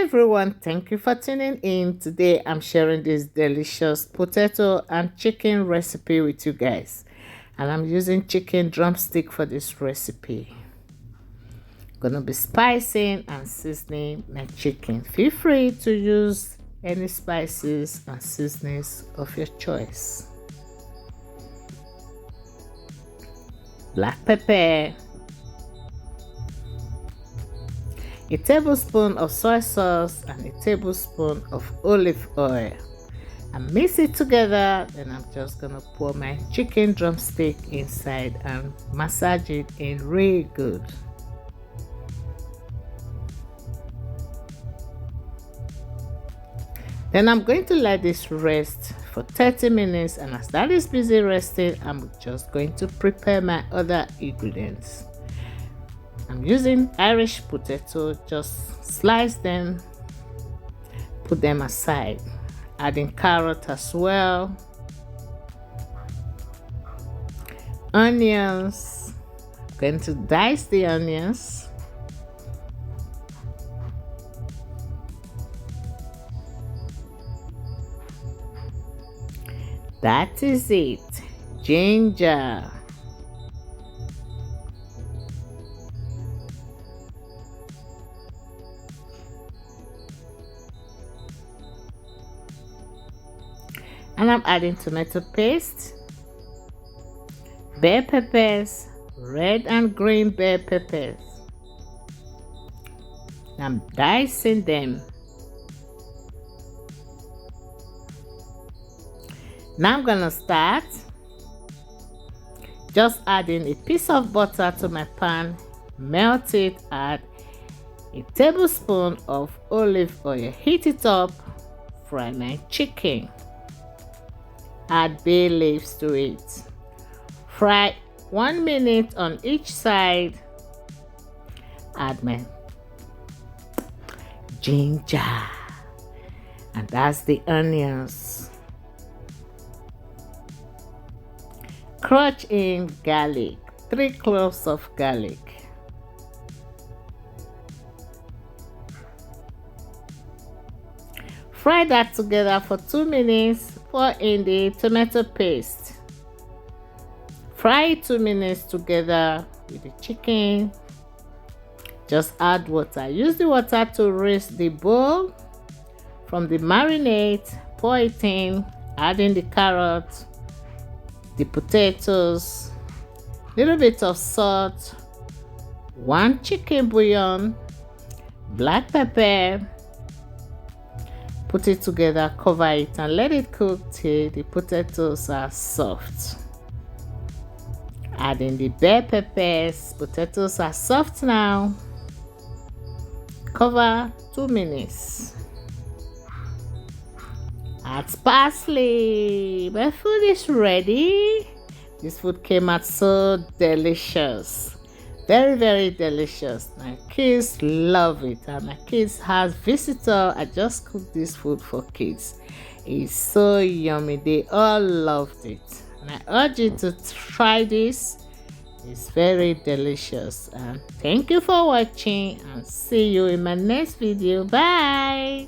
everyone, thank you for tuning in. Today I'm sharing this delicious potato and chicken recipe with you guys, and I'm using chicken drumstick for this recipe. Gonna be spicing and seasoning my chicken. Feel free to use any spices and seasonings of your choice. Black pepper, a tablespoon of soy sauce, and a tablespoon of olive oil, and mix it together. Then I'm just gonna pour my chicken drumstick inside and massage it in really good. Then I'm going to let this rest for 30 minutes, and as that is busy resting, I'm just going to prepare my other ingredients. I'm using Irish potato. Just slice them, put them aside. Adding carrot as well, onions. I'm going to dice the onions. That is it. Ginger. And I'm adding tomato paste, bell peppers, red and green bell peppers. I'm dicing them. Now I'm gonna start just adding a piece of butter to my pan, melt it, add a tablespoon of olive oil, heat it up, fry my chicken. Add bay leaves to it. Fry 1 minute on each side. Add my ginger, and that's the onions. Crush in garlic, 3 cloves of garlic. Fry that together for 2 minutes. Pour in the tomato paste. Fry 2 minutes together with the chicken. Just add water. Use the water to raise the bowl from the marinade. Pour it in, add in the carrot, the potatoes, little bit of salt, 1 chicken bouillon, black pepper. Put it together, cover it, and let it cook till the potatoes are soft. Add in the bell peppers. Potatoes are soft now. Cover 2 minutes. Add parsley. My food is ready. This food came out so delicious. Very, very delicious. My kids love it, and my kids has visitor. I just cooked this food for kids. It's so yummy. They all loved it, and I urge you to try this. It's very delicious. And thank you for watching, and see you in my next video. Bye.